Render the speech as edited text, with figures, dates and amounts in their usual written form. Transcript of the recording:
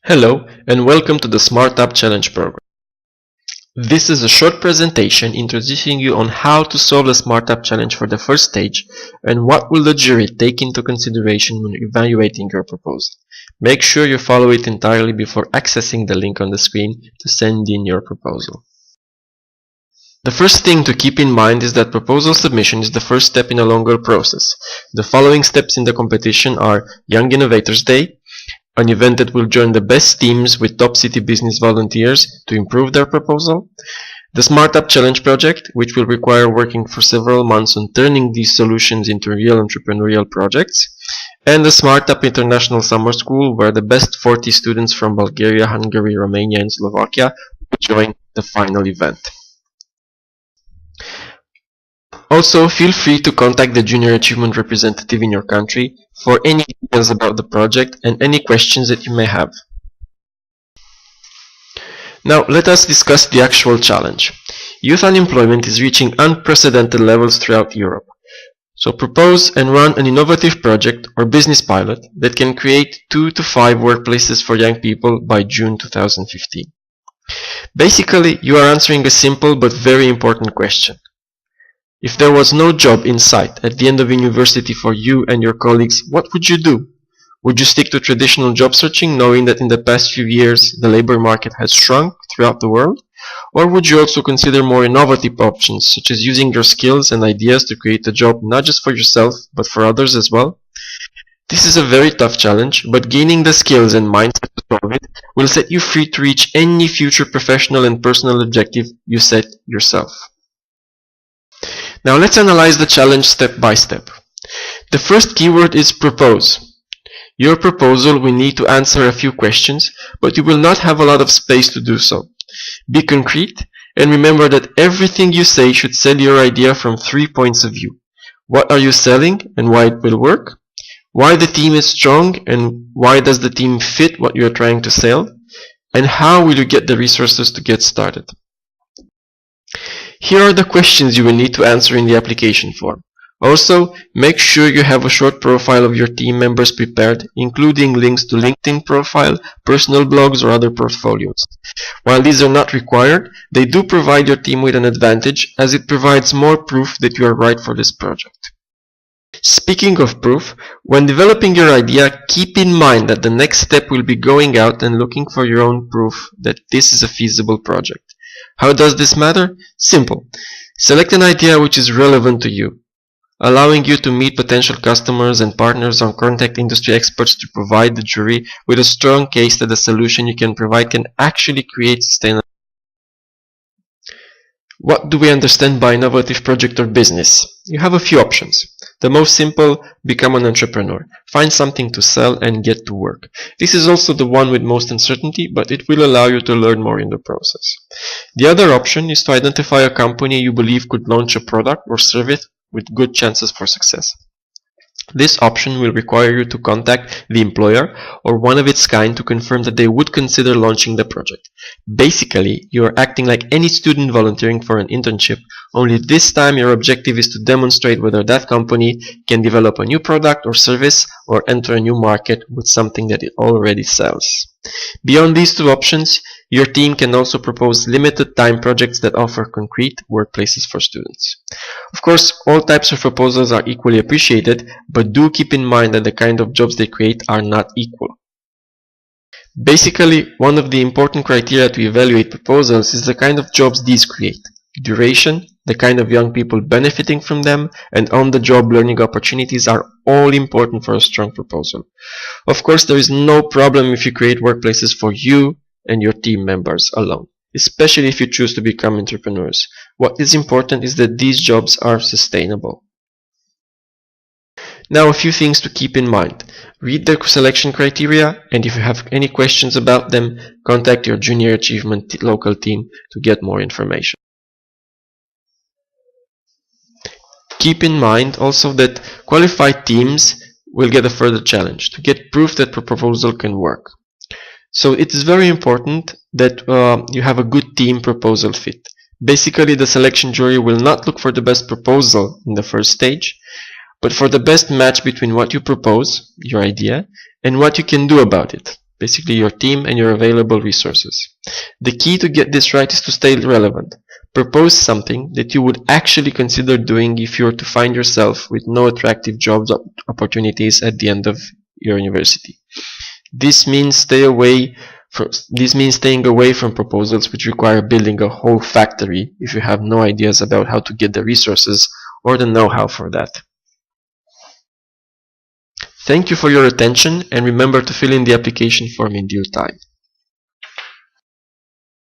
Hello and welcome to the SmartUP Challenge program. This is a short presentation introducing you on how to solve the SmartUP challenge for the first stage and what will the jury take into consideration when evaluating your proposal. Make sure you follow it entirely before accessing the link on the screen to send in your proposal. The first thing to keep in mind is that proposal submission is the first step in a longer process. The following steps in the competition are Young Innovators Day, an event that will join the best teams with top city business volunteers to improve their proposal, the SmartUP Challenge project, which will require working for several months on turning these solutions into real entrepreneurial projects, and the SmartUP International Summer School, where the best 40 students from Bulgaria, Hungary, Romania, and Slovakia will join the final event. Also, feel free to contact the Junior Achievement representative in your country for any details about the project and any questions that you may have. Now, let us discuss the actual challenge. Youth unemployment is reaching unprecedented levels throughout Europe. So propose and run an innovative project or business pilot that can create 2 to 5 workplaces for young people by June 2015. Basically, you are answering a simple but very important question. If there was no job in sight at the end of university for you and your colleagues, what would you do? Would you stick to traditional job searching, knowing that in the past few years the labor market has shrunk throughout the world? Or would you also consider more innovative options, such as using your skills and ideas to create a job not just for yourself, but for others as well? This is a very tough challenge, but gaining the skills and mindset to solve it will set you free to reach any future professional and personal objective you set yourself. Now let's analyze the challenge step by step. The first keyword is propose. Your proposal will need to answer a few questions, but you will not have a lot of space to do so. Be concrete and remember that everything you say should sell your idea from 3 points of view. What are you selling and why it will work? Why the team is strong and why does the team fit what you are trying to sell? And how will you get the resources to get started? Here are the questions you will need to answer in the application form. Also, make sure you have a short profile of your team members prepared, including links to LinkedIn profile, personal blogs, or other portfolios. While these are not required, they do provide your team with an advantage, as it provides more proof that you are right for this project. Speaking of proof, when developing your idea, keep in mind that the next step will be going out and looking for your own proof that this is a feasible project. How does this matter? Simple. Select an idea which is relevant to you, allowing you to meet potential customers and partners or contact industry experts to provide the jury with a strong case that the solution you can provide can actually create sustainable. What do we understand by innovative project or business? You have a few options. The most simple, become an entrepreneur. Find something to sell and get to work. This is also the one with most uncertainty, but it will allow you to learn more in the process. The other option is to identify a company you believe could launch a product or service with good chances for success. This option will require you to contact the employer or one of its kind to confirm that they would consider launching the project. Basically, you are acting like any student volunteering for an internship, only this time your objective is to demonstrate whether that company can develop a new product or service or enter a new market with something that it already sells. Beyond these two options, your team can also propose limited time projects that offer concrete workplaces for students. Of course, all types of proposals are equally appreciated, but do keep in mind that the kind of jobs they create are not equal. Basically, one of the important criteria to evaluate proposals is the kind of jobs these create. Duration, the kind of young people benefiting from them, and on-the-job learning opportunities are all important for a strong proposal. Of course, there is no problem if you create workplaces for you and your team members alone, especially if you choose to become entrepreneurs. What is important is that these jobs are sustainable. Now, a few things to keep in mind. Read the selection criteria, and if you have any questions about them, contact your Junior Achievement local team to get more information. Keep in mind also that qualified teams will get a further challenge to get proof that the proposal can work. So it is very important that you have a good team proposal fit. Basically, the selection jury will not look for the best proposal in the first stage, but for the best match between what you propose, your idea, and what you can do about it, basically your team and your available resources. The key to get this right is to stay relevant. Propose something that you would actually consider doing if you were to find yourself with no attractive job opportunities at the end of your university. This means staying away from proposals which require building a whole factory if you have no ideas about how to get the resources or the know-how for that. Thank you for your attention, and remember to fill in the application form in due time.